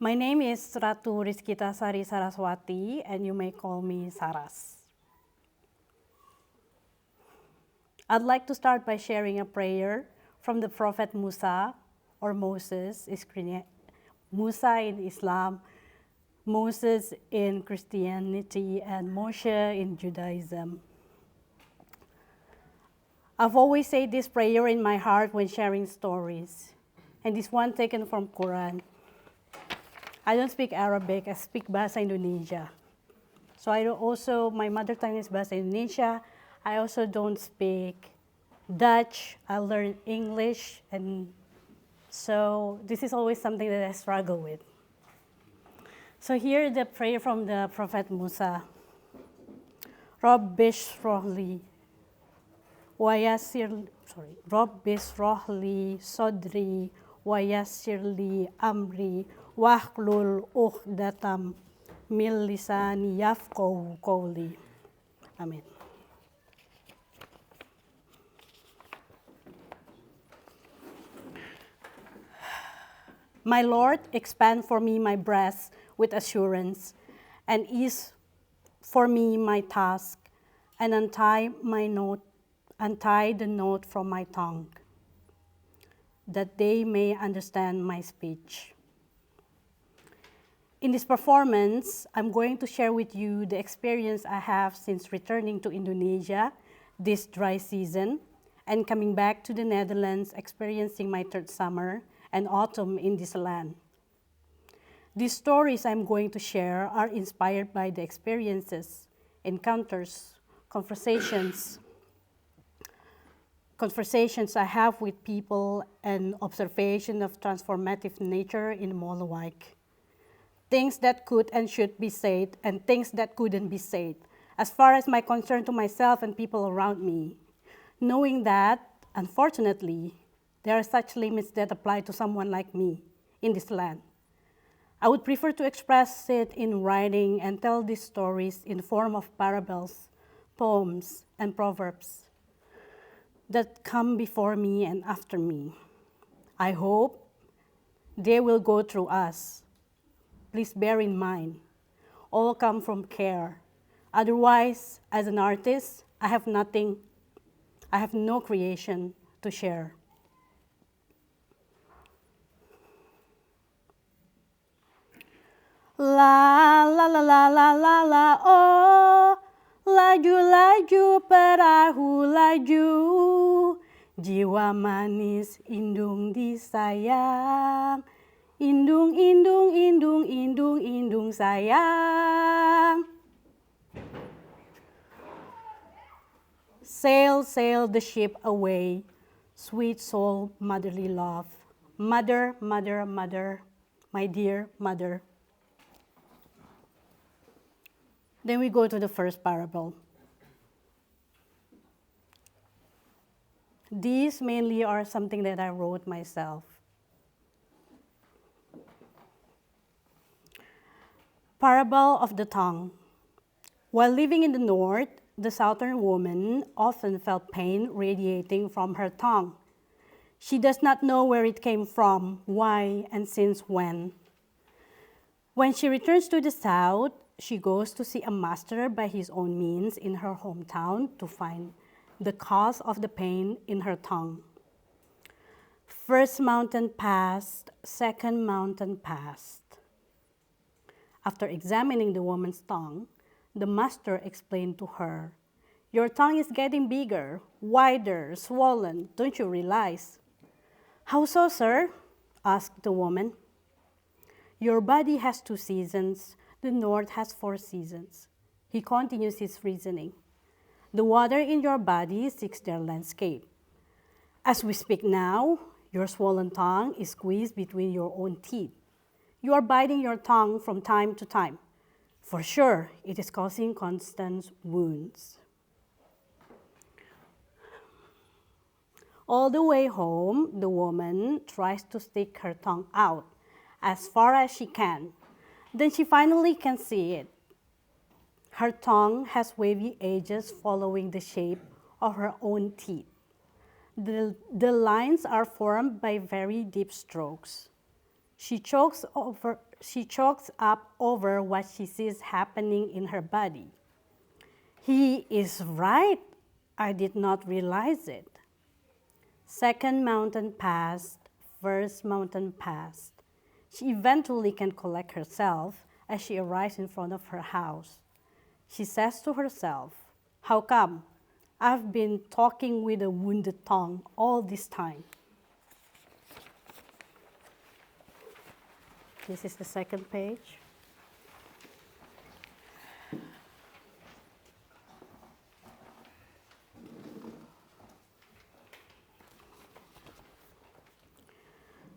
My name is Ratu Saraswati, and you may call me Saras. I'd like to start by sharing a prayer from the Prophet Musa, or Moses, Musa in Islam, Moses in Christianity, and Moshe in Judaism. I've always said this prayer in my heart when sharing stories, and this one taken from Quran. I don't speak Arabic, I speak Bahasa Indonesia. So my mother tongue is Bahasa Indonesia. I also don't speak Dutch. I learned English, and so this is always something that I struggle with. So here the prayer from the Prophet Musa. Rabbi shrahli sodri wa yassirli amri wahlul uqdatam min lisani yafqahu qawli. Amen. My Lord, expand for me my breast with assurance, and ease for me my task, and untie the knot from my tongue, that they may understand my speech. In this performance, I'm going to share with you the experience I have since returning to Indonesia this dry season and coming back to the Netherlands, experiencing my third summer and autumn in this land. These stories I'm going to share are inspired by the experiences, encounters, conversations I have with people, and observation of transformative nature in Molenwijk. Things that could and should be said, and things that couldn't be said, as far as my concern to myself and people around me, knowing that, unfortunately, there are such limits that apply to someone like me in this land. I would prefer to express it in writing and tell these stories in the form of parables, poems, and proverbs that come before me and after me. I hope they will go through us. Please bear in mind, all come from care. Otherwise, as an artist, I have no creation to share. La la la la la la la, oh, laju laju perahu laju, jiwa manis indung disayang, indung indung indung indung indung sayang. Sail, sail the ship away, sweet soul, motherly love. Mother, mother, mother, my dear mother. Then we go to the first parable. These mainly are something that I wrote myself. Parable of the tongue. While living in the north, the southern woman often felt pain radiating from her tongue. She does not know where it came from, why, and since when. When she returns to the south, she goes to see a master by his own means in her hometown to find the cause of the pain in her tongue. First mountain passed, second mountain passed. After examining the woman's tongue, the master explained to her, "Your tongue is getting bigger, wider, swollen, don't you realize?" "How so, sir?" asked the woman. "Your body has 2 seasons. The north has 4 seasons." He continues his reasoning. "The water in your body seeks their landscape. As we speak now, your swollen tongue is squeezed between your own teeth. You are biting your tongue from time to time. For sure, it is causing constant wounds." All the way home, the woman tries to stick her tongue out as far as she can. Then she finally can see it. Her tongue has wavy edges following the shape of her own teeth. The lines are formed by very deep strokes. She chokes she chokes up over what she sees happening in her body. He is right. I did not realize it. Second mountain passed, first mountain passed. She eventually can collect herself as she arrives in front of her house. She says to herself, "How come? I've been talking with a wounded tongue all this time." This is the second page.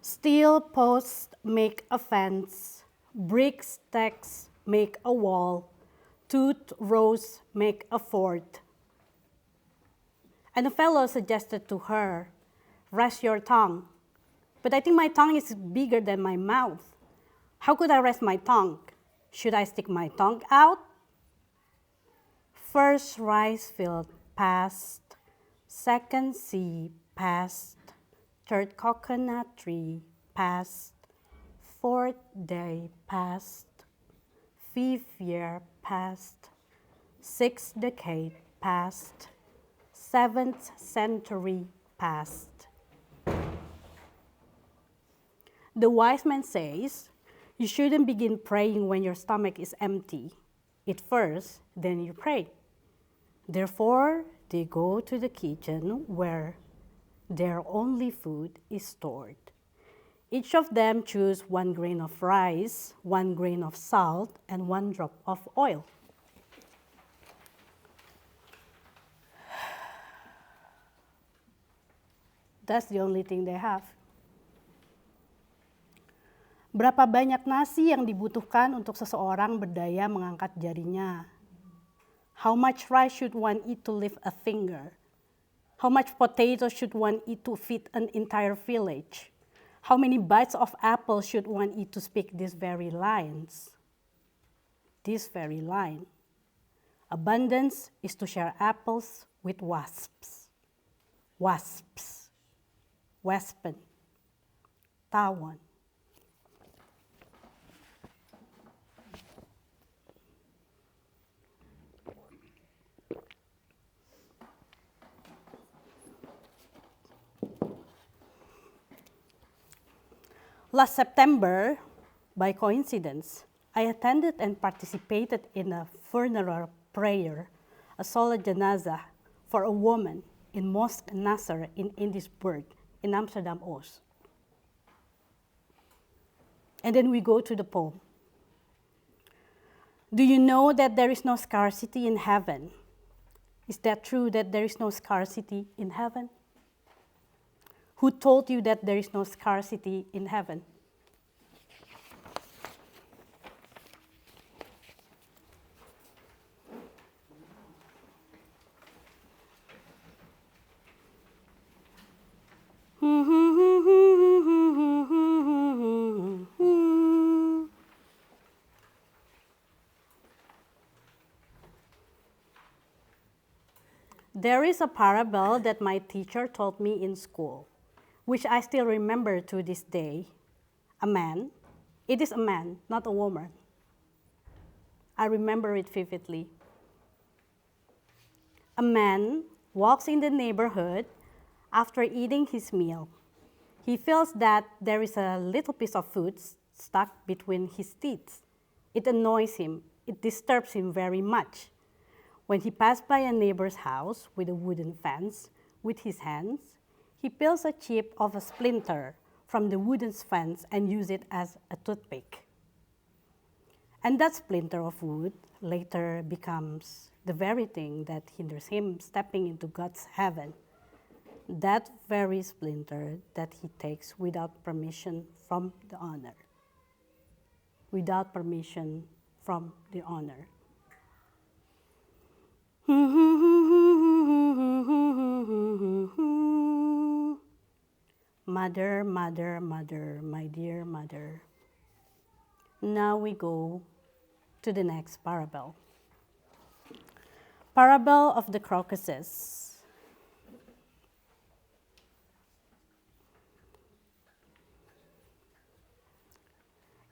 Steel posts make a fence, brick stacks make a wall, tooth rows make a fort. And a fellow suggested to her, "Rest your tongue." "But I think my tongue is bigger than my mouth. How could I rest my tongue? Should I stick my tongue out?" First rice field passed, second sea passed, third coconut tree passed, fourth day passed, fifth year passed, sixth decade passed, seventh century passed. The wise man says, you shouldn't begin praying when your stomach is empty. Eat first, then you pray. Therefore, they go to the kitchen where their only food is stored. Each of them choose 1 grain of rice, 1 grain of salt, and 1 drop of oil. That's the only thing they have. Berapa banyak nasi yang dibutuhkan untuk seseorang berdaya mengangkat jarinya? How much rice should one eat to lift a finger? How much potatoes should one eat to feed an entire village? How many bites of apple should one eat to speak these very lines? This very line. Abundance is to share apples with wasps. Wasps. Wespen. Tawon. Last September, by coincidence, I attended and participated in a funeral prayer, a solat janazah, for a woman in Mosque Nasser in Idsert in Amsterdam, Oost. And then we go to the poem. Do you know that there is no scarcity in heaven? Is that true that there is no scarcity in heaven? Who told you that there is no scarcity in heaven? There is a parable that my teacher told me in school, which I still remember to this day. A man, it is a man, not a woman. I remember it vividly. A man walks in the neighborhood after eating his meal. He feels that there is a little piece of food stuck between his teeth. It annoys him. It disturbs him very much. When he passed by a neighbor's house with a wooden fence, with his hands, he peels a chip of a splinter from the wooden fence and uses it as a toothpick. And that splinter of wood later becomes the very thing that hinders him stepping into God's heaven. That very splinter that he takes without permission from the owner. Without permission from the owner. Mother, mother, mother, my dear mother. Now we go to the next parable. Parable of the crocuses.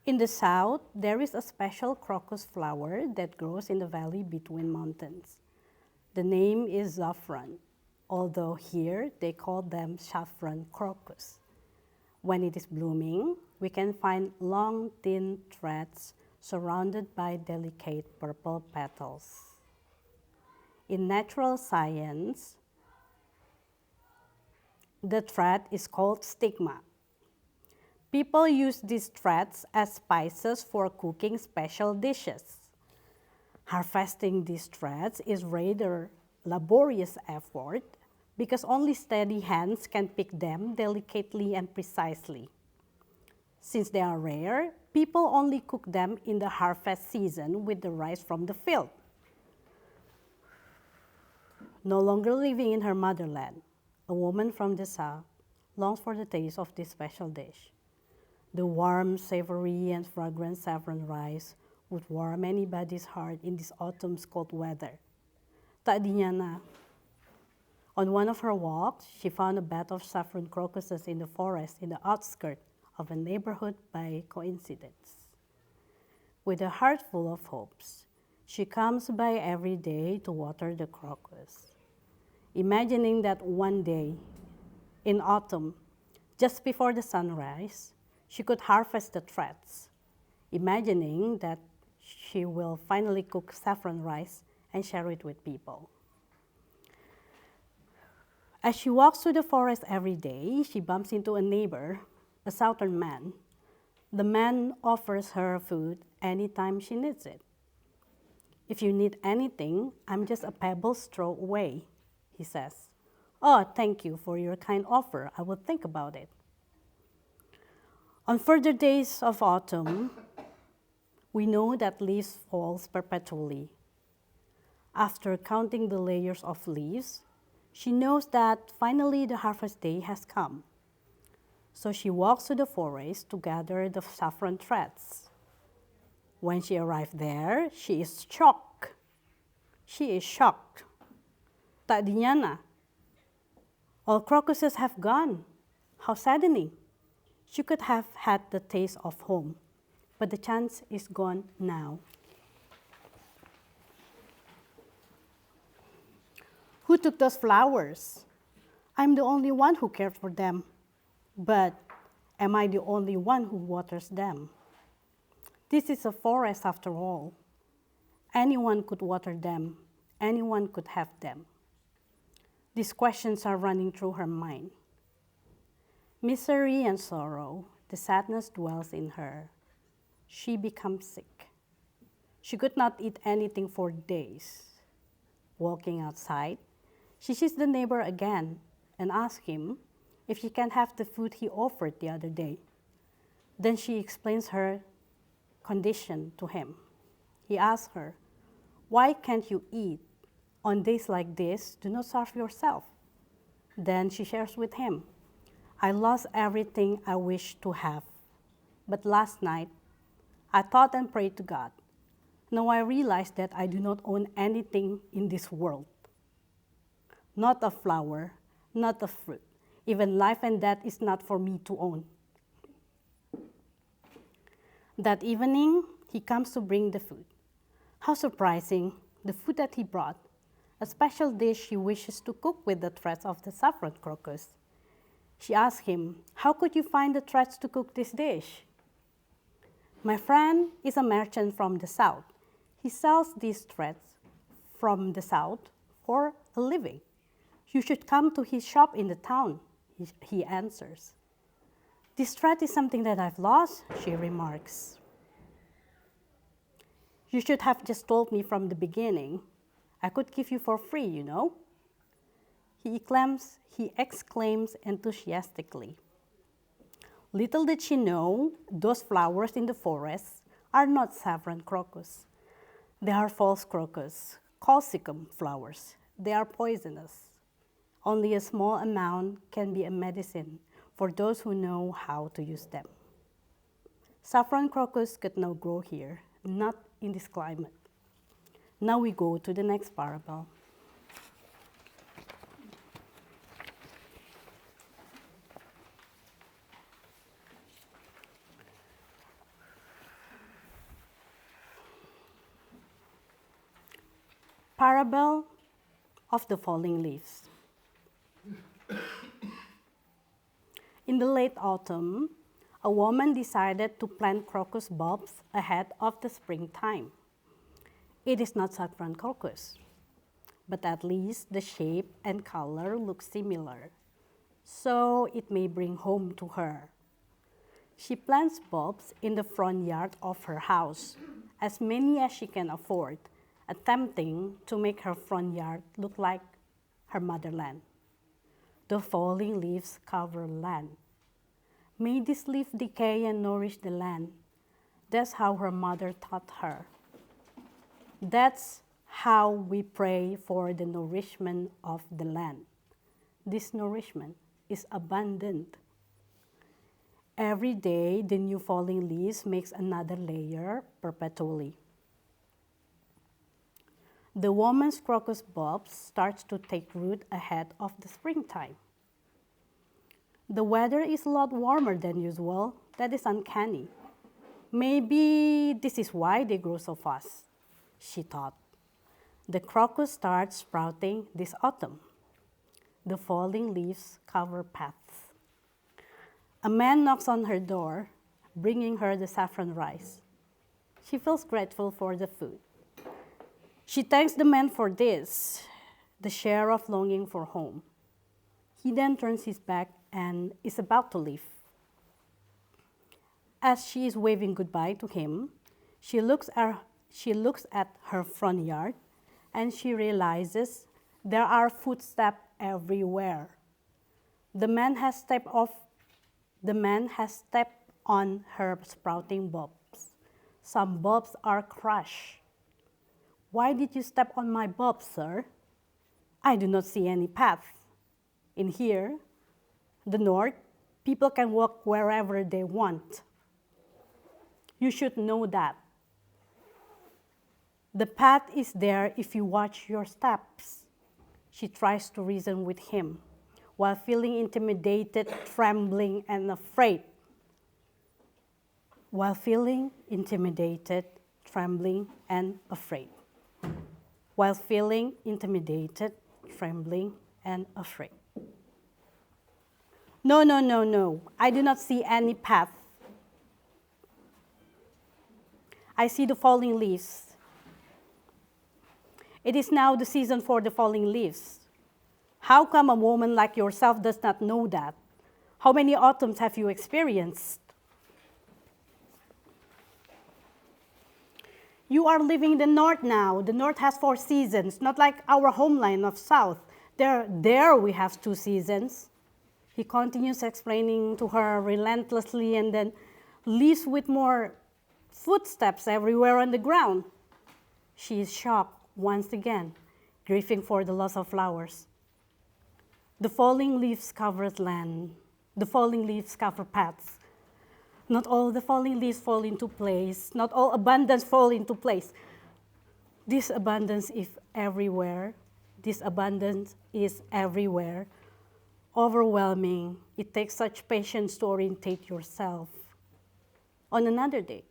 In the south, there is a special crocus flower that grows in the valley between mountains. The name is saffron, although here they call them saffron crocus. When it is blooming, we can find long, thin threads surrounded by delicate purple petals. In natural science, the thread is called stigma. People use these threads as spices for cooking special dishes. Harvesting these threads is rather laborious effort because only steady hands can pick them delicately and precisely. Since they are rare, people only cook them in the harvest season with the rice from the field. No longer living in her motherland, a woman from the south longs for the taste of this special dish. The warm, savory, and fragrant saffron rice would warm anybody's heart in this autumn's cold weather. Tak di niya na. On one of her walks, she found a bed of saffron crocuses in the forest in the outskirts of a neighborhood by coincidence. With a heart full of hopes, she comes by every day to water the crocus, imagining that one day, in autumn, just before the sunrise, she could harvest the threads, imagining that she will finally cook saffron rice and share it with people. As she walks through the forest every day, she bumps into a neighbor, a southern man. The man offers her food anytime she needs it. If you need anything, I'm just a pebble's throw away, he says. Oh, thank you for your kind offer. I will think about it. On further days of autumn, we know that leaves falls perpetually. After counting the layers of leaves, she knows that finally the harvest day has come. So she walks to the forest to gather the saffron threads. When she arrived there, she is shocked. She is shocked. Tak di niya na. All crocuses have gone. How saddening. She could have had the taste of home, but the chance is gone now. Who took those flowers? I'm the only one who cared for them. But am I the only one who waters them? This is a forest after all. Anyone could water them. Anyone could have them. These questions are running through her mind. Misery and sorrow, the sadness dwells in her. She becomes sick. She could not eat anything for days. Walking outside, she sees the neighbor again and asks him if she can have the food he offered the other day. Then she explains her condition to him. He asks her, "Why can't you eat? On days like this, do not starve yourself." Then she shares with him, "I lost everything I wished to have. But last night, I thought and prayed to God. Now I realize that I do not own anything in this world. Not a flower, not a fruit. Even life and death is not for me to own." That evening, he comes to bring the food. How surprising, the food that he brought, a special dish he wishes to cook with the threads of the saffron crocus. She asks him, "How could you find the threads to cook this dish?" "My friend is a merchant from the south. He sells these threads from the south for a living. You should come to his shop in the town," he answers. "This thread is something that I've lost," she remarks. "You should have just told me from the beginning. I could give you for free, you know." He exclaims enthusiastically. Little did she know, those flowers in the forest are not saffron crocus. They are false crocus, colchicum flowers. They are poisonous. Only a small amount can be a medicine for those who know how to use them. Saffron crocus could not grow here, not in this climate. Now we go to the next parable. parable of the falling leaves. In the late autumn, a woman decided to plant crocus bulbs ahead of the springtime. It is not saffron crocus, but at least the shape and color look similar, so it may bring home to her. She plants bulbs in the front yard of her house, as many as she can afford, attempting to make her front yard look like her motherland. The falling leaves cover land. May this leaf decay and nourish the land. That's how her mother taught her. That's how we pray for the nourishment of the land. This nourishment is abundant. Every day, the new falling leaves makes another layer perpetually. The woman's crocus bulbs starts to take root ahead of the springtime. The weather is a lot warmer than usual. That is uncanny. Maybe this is why they grow so fast, she thought. The crocus starts sprouting this autumn. The falling leaves cover paths. A man knocks on her door, bringing her the saffron rice. She feels grateful for the food. She thanks the man for this, the share of longing for home. He then turns his back and is about to leave. As she is waving goodbye to him, she looks at her front yard and she realizes there are footsteps everywhere. The man has stepped on her sprouting bulbs. Some bulbs are crushed. Why did you step on my bulbs, sir? I do not see any path. In here, the north, people can walk wherever they want. You should know that. The path is there if you watch your steps. She tries to reason with him while feeling intimidated, trembling, and afraid. While feeling intimidated, trembling, and afraid. While feeling intimidated, trembling, and afraid. No, no, no, no. I do not see any path. I see the falling leaves. It is now the season for the falling leaves. How come a woman like yourself does not know that? How many autumns have you experienced? You are living in the north now. The north has 4 seasons, not like our homeland of south. There we have 2 seasons. He continues explaining to her relentlessly and then leaves with more footsteps everywhere on the ground. She is shocked once again, grieving for the loss of flowers. The falling leaves cover land. The falling leaves cover paths. Not all the falling leaves fall into place. Not all abundance fall into place. This abundance is everywhere. This abundance is everywhere. Overwhelming. It takes such patience to orientate yourself. On another day,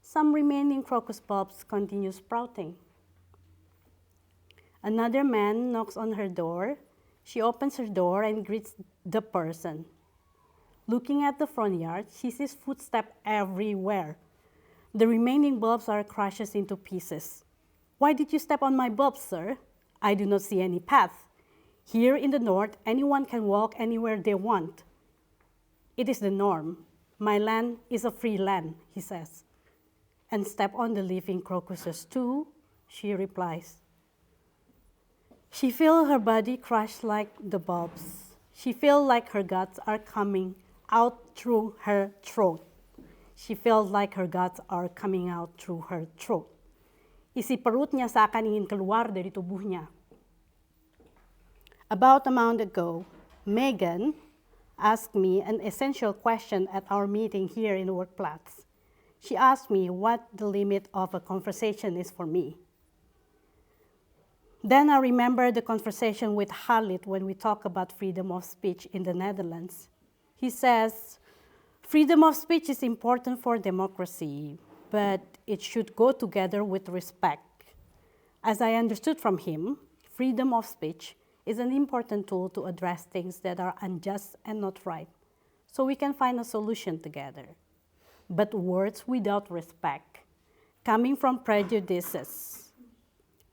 some remaining crocus bulbs continue sprouting. Another man knocks on her door. She opens her door and greets the person. Looking at the front yard, she sees footsteps everywhere. The remaining bulbs are crushed into pieces. Why did you step on my bulbs, sir? I do not see any path. Here in the north, anyone can walk anywhere they want. It is the norm. My land is a free land, he says. And step on the living crocuses too, she replies. She feels her body crushed like the bulbs. She feels like her guts are coming out through her throat. She feels like her guts are coming out through her throat. Isiparut niya sa akin ingin keluar dari tubuh niya. About a month ago, Megan asked me an essential question at our meeting here in Werkplaats. She asked me what the limit of a conversation is for me. Then I remember the conversation with Halit when we talk about freedom of speech in the Netherlands. He says, freedom of speech is important for democracy, but it should go together with respect. As I understood from him, freedom of speech is an important tool to address things that are unjust and not right, so we can find a solution together. But words without respect, coming from prejudices,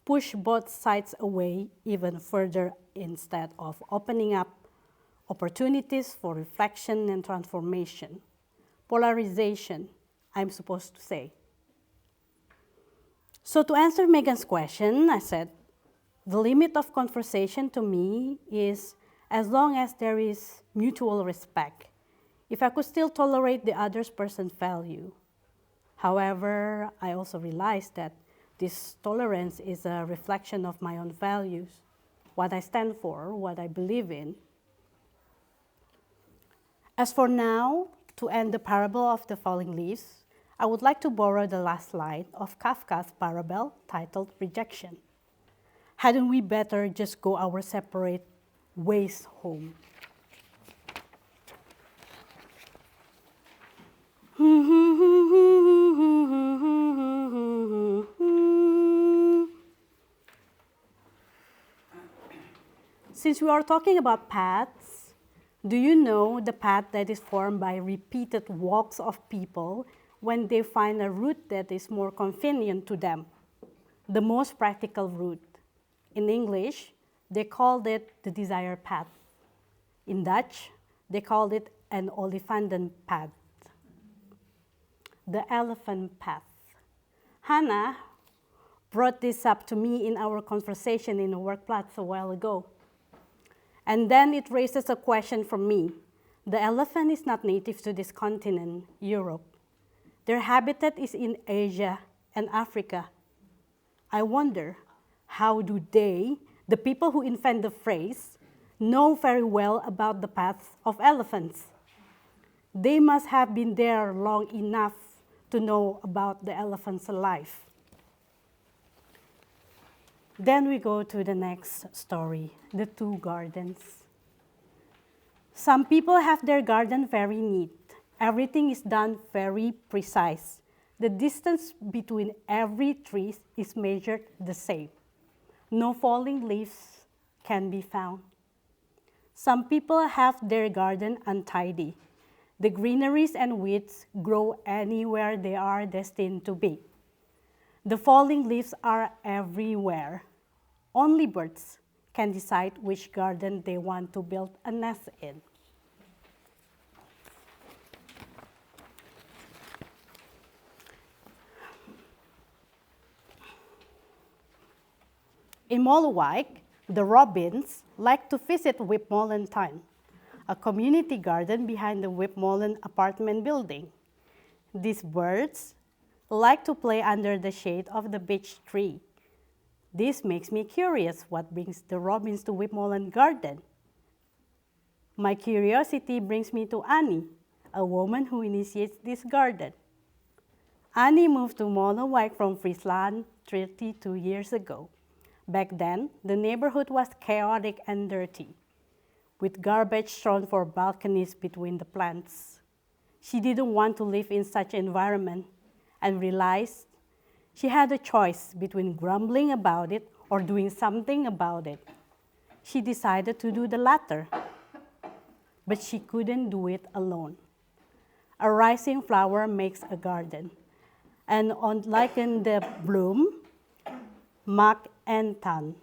push both sides away even further instead of opening up opportunities for reflection and transformation. Polarization, I'm supposed to say. So to answer Megan's question, I said, the limit of conversation to me is as long as there is mutual respect, if I could still tolerate the other person's value. However, I also realized that this tolerance is a reflection of my own values, what I stand for, what I believe in. As for now, to end the parable of the falling leaves, I would like to borrow the last line of Kafka's parable titled Rejection. Hadn't we better just go our separate ways home? Since we are talking about paths, do you know the path that is formed by repeated walks of people when they find a route that is more convenient to them? The most practical route. In English, they called it the desired path. In Dutch, they called it an olifantenpad, the elephant path. Hannah brought this up to me in our conversation in Werkplaats a while ago. And then it raises a question from me. The elephant is not native to this continent, Europe. Their habitat is in Asia and Africa. I wonder, how do they, the people who invent the phrase, know very well about the paths of elephants? They must have been there long enough to know about the elephant's life. Then we go to the next story, the two gardens. Some people have their garden very neat. Everything is done very precise. The distance between every tree is measured the same. No falling leaves can be found. Some people have their garden untidy. The greeneries and weeds grow anywhere they are destined to be. The falling leaves are everywhere. Only birds can decide which garden they want to build a nest in. In Molenwijk, the robins like to visit Wipmolentuin, a community garden behind the Wipmolen apartment building. These birds like to play under the shade of the beech tree. This makes me curious what brings the robins to Wipmolen Garden. My curiosity brings me to Annie, a woman who initiates this garden. Annie moved to Molenwijk from Friesland 32 years ago. Back then, the neighborhood was chaotic and dirty, with garbage thrown for balconies between the plants. She didn't want to live in such an environment and realized she had a choice between grumbling about it or doing something about it. She decided to do the latter, but she couldn't do it alone. A rising flower makes a garden, and unlike in the bloom, mak and tan.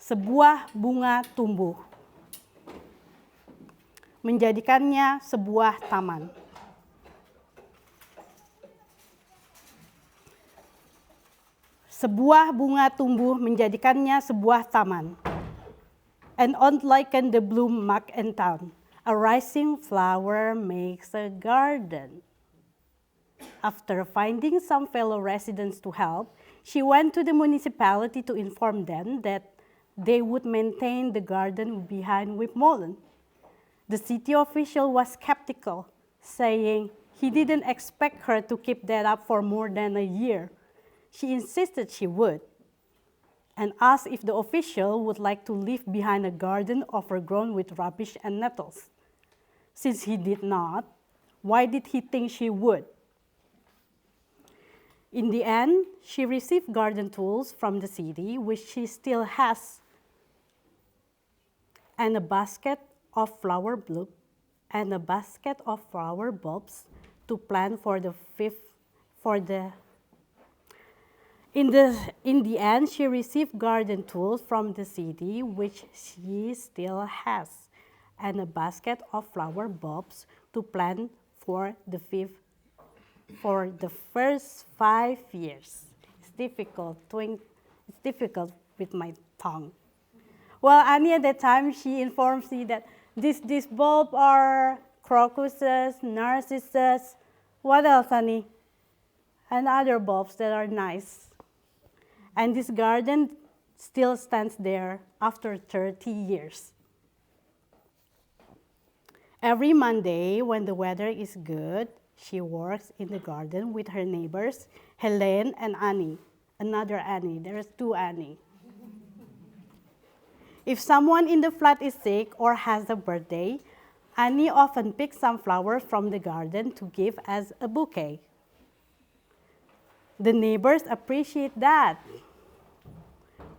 Sebuah bunga tumbuh, menjadikannya sebuah taman. Sebuah bunga tumbuh menjadikannya sebuah taman. And unlike in the bloom mak and tan, a rising flower makes a garden. After finding some fellow residents to help, she went to the municipality to inform them that they would maintain the garden behind Wipmolen. The city official was skeptical, saying he didn't expect her to keep that up for more than a year. She insisted she would, and asked if the official would like to live behind a garden overgrown with rubbish and nettles. Since he did not, why did he think she would? In the end, she received garden tools from the city, which she still has, and a basket of flower bulbs to plant for the fifth for the. In the end, she received garden tools from the city, which she still has, and a basket of flower bulbs to plant for the first 5 years. It's difficult with my tongue. Well, Annie at that time, she informs me that these bulbs are crocuses, narcissus, what else, Annie? And other bulbs that are nice. And this garden still stands there after 30 years. Every Monday, when the weather is good, she works in the garden with her neighbors, Helene and Annie. Another Annie. There's 2 Annie. If someone in the flat is sick or has a birthday, Annie often picks some flowers from the garden to give as a bouquet. The neighbors appreciate that,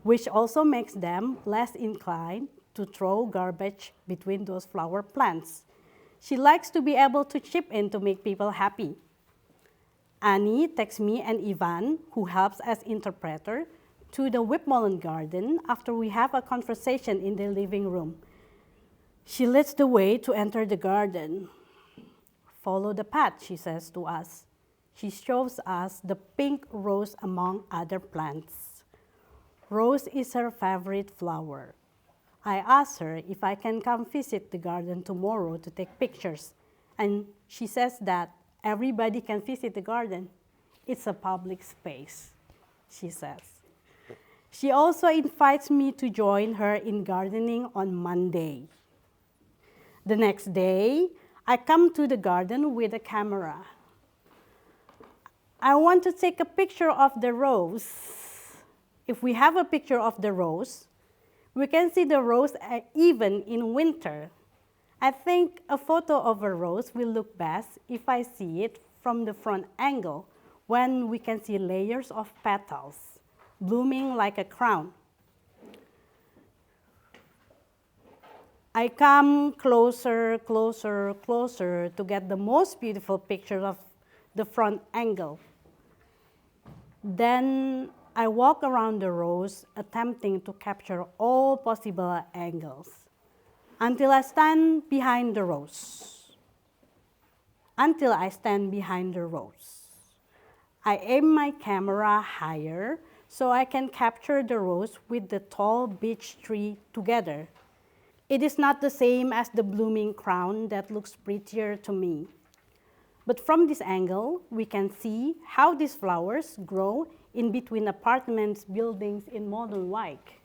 which also makes them less inclined to throw garbage between those flower plants. She likes to be able to chip in to make people happy. Annie takes me and Ivan, who helps as interpreter, to the Whipmolen garden after we have a conversation in the living room. She leads the way to enter the garden. Follow the path, she says to us. She shows us the pink rose among other plants. Rose is her favorite flower. I asked her if I can come visit the garden tomorrow to take pictures, and she says that everybody can visit the garden. It's a public space, she says. She also invites me to join her in gardening on Monday. The next day, I come to the garden with a camera. I want to take a picture of the rose. If we have a picture of the rose, we can see the rose even in winter. I think a photo of a rose will look best if I see it from the front angle, when we can see layers of petals blooming like a crown. I come closer to get the most beautiful picture of the front angle. Then I walk around the rose, attempting to capture all possible angles until I stand behind the rose. I aim my camera higher so I can capture the rose with the tall beech tree together. It is not the same as the blooming crown that looks prettier to me. But from this angle, we can see how these flowers grow in between apartment buildings in Molenwijk.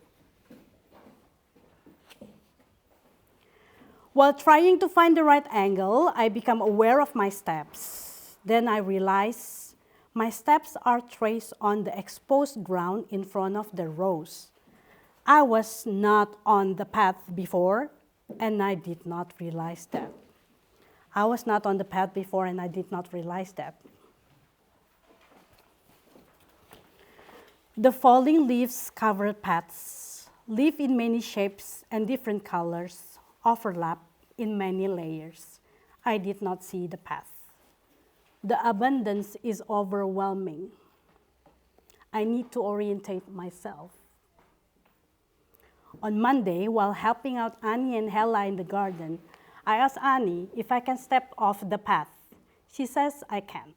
While trying to find the right angle, I become aware of my steps. Then I realize my steps are traced on the exposed ground in front of the rose. I was not on the path before, and I did not realize that. The falling leaves covered paths. Leaves in many shapes and different colors overlap in many layers. I did not see the path. The abundance is overwhelming. I need to orientate myself. On Monday, while helping out Annie and Hella in the garden, I asked Annie if I can step off the path. She says I can.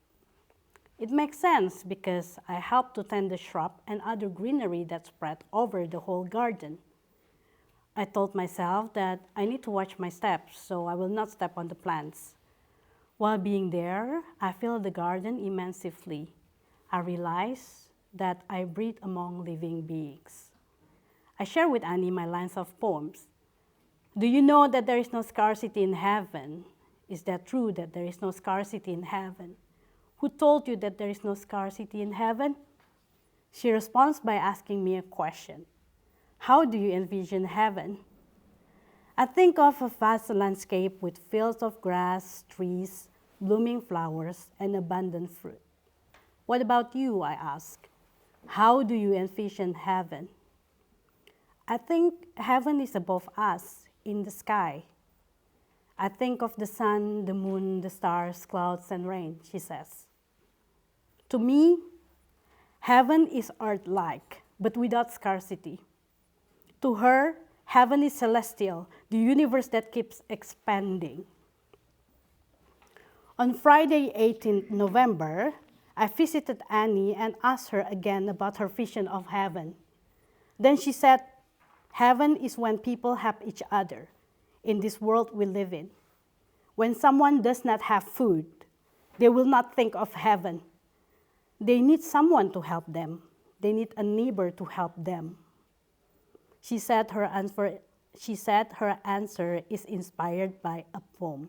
It makes sense because I help to tend the shrub and other greenery that spread over the whole garden. I told myself that I need to watch my steps so I will not step on the plants. While being there, I feel the garden immensely. I realize that I breathe among living beings. I share with Annie my lines of poems. Do you know that there is no scarcity in heaven? Is that true that there is no scarcity in heaven? Who told you that there is no scarcity in heaven? She responds by asking me a question. How do you envision heaven? I think of a vast landscape with fields of grass, trees, blooming flowers, and abundant fruit. What about you, I ask? How do you envision heaven? I think heaven is above us, in the sky. I think of the sun, the moon, the stars, clouds, and rain, she says. To me, heaven is earth-like, but without scarcity. To her, heaven is celestial, the universe that keeps expanding. On Friday, 18th November, I visited Annie and asked her again about her vision of heaven. Then she said, heaven is when people help each other in this world we live in. When someone does not have food, they will not think of heaven. They need someone to help them. They need a neighbor to help them. She said her answer is inspired by a poem.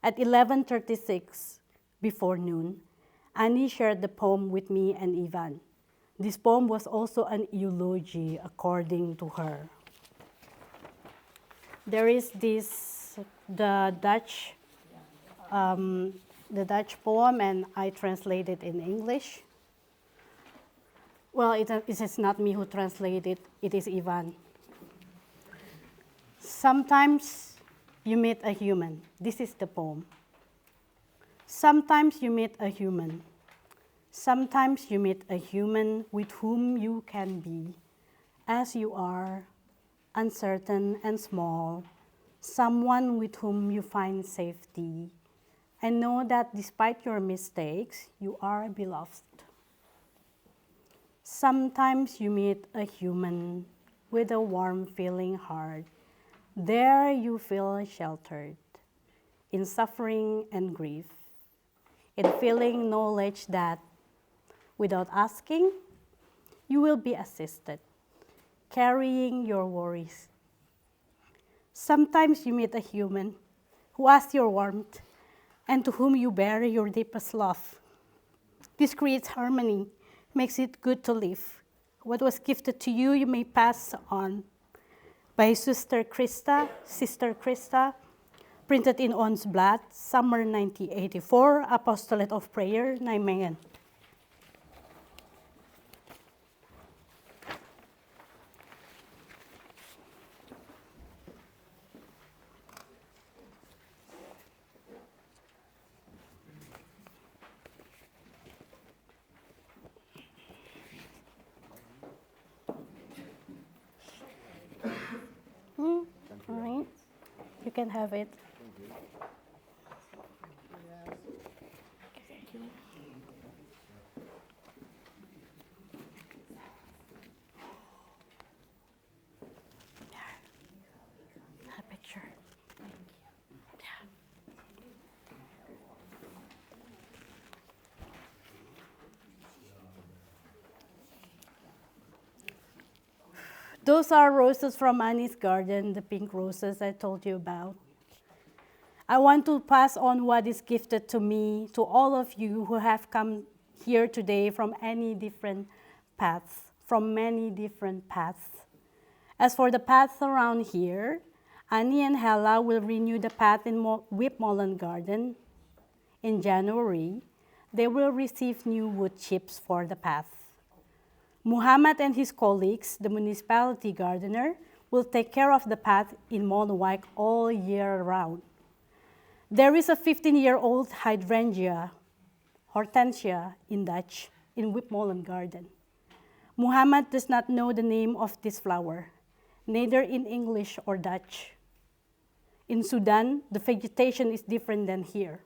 At 11:36, before noon, Annie shared the poem with me and Ivan. This poem was also an eulogy according to her. There is the Dutch poem, and I translate it in English. Well, it is not me who translated it is Ivan. Sometimes you meet a human. This is the poem. Sometimes you meet a human. Sometimes you meet a human with whom you can be as you are, uncertain and small, someone with whom you find safety, and know that despite your mistakes, you are beloved. Sometimes you meet a human with a warm feeling heart. There you feel sheltered in suffering and grief, in feeling knowledge that without asking, you will be assisted, carrying your worries. Sometimes you meet a human who asks your warmth and to whom you bear your deepest love. This creates harmony, makes it good to live. What was gifted to you, you may pass on. By Sister Krista, printed in Ons Blad, summer 1984, Apostolate of Prayer, Nijmegen. All right, you can have it. A picture. Those are roses from Annie's garden, the pink roses I told you about. I want to pass on what is gifted to me to all of you who have come here today from any different paths, from many different paths. As for the paths around here, Annie and Hella will renew the path in Molenwijk Garden. In January, they will receive new wood chips for the path. Muhammad and his colleagues, the municipality gardener, will take care of the path in Molenwijk all year round. There is a 15-year-old hydrangea, hortensia in Dutch, in Wipmolen Garden. Muhammad does not know the name of this flower, neither in English or Dutch. In Sudan, the vegetation is different than here.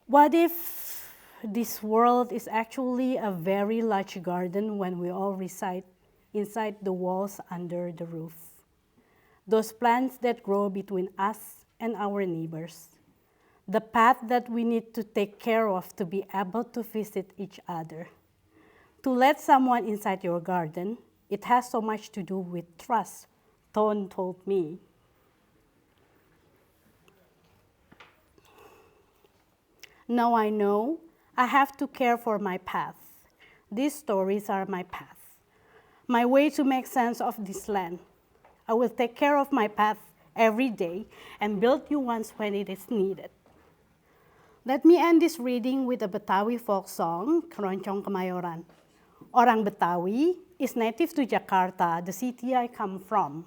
What if this world is actually a very large garden when we all reside inside the walls under the roof? Those plants that grow between us and our neighbors. The path that we need to take care of to be able to visit each other. To let someone inside your garden, it has so much to do with trust, Ton told me. Now I know I have to care for my path. These stories are my path, my way to make sense of this land. I will take care of my path every day and build new ones when it is needed. Let me end this reading with a Betawi folk song, Keroncong Kemayoran. Orang Betawi is native to Jakarta, the city I come from.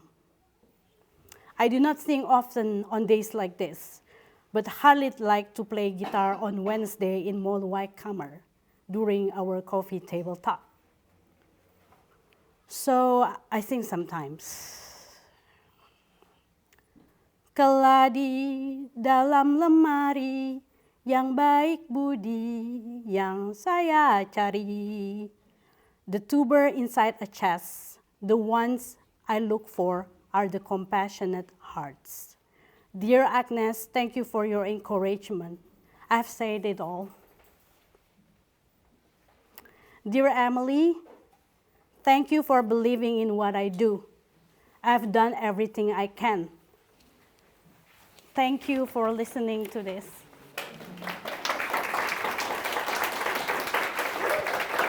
I do not sing often on days like this, but hardly like to play guitar on Wednesday in Molenwijk Kamer during our coffee table talk. So I sing sometimes. Keladi dalam lemari, yang baik budi yang saya cari. The tuber inside a chest, the ones I look for are the compassionate hearts. Dear Agnes, thank you for your encouragement. I've said it all. Dear Emily, thank you for believing in what I do. I've done everything I can. Thank you for listening to this.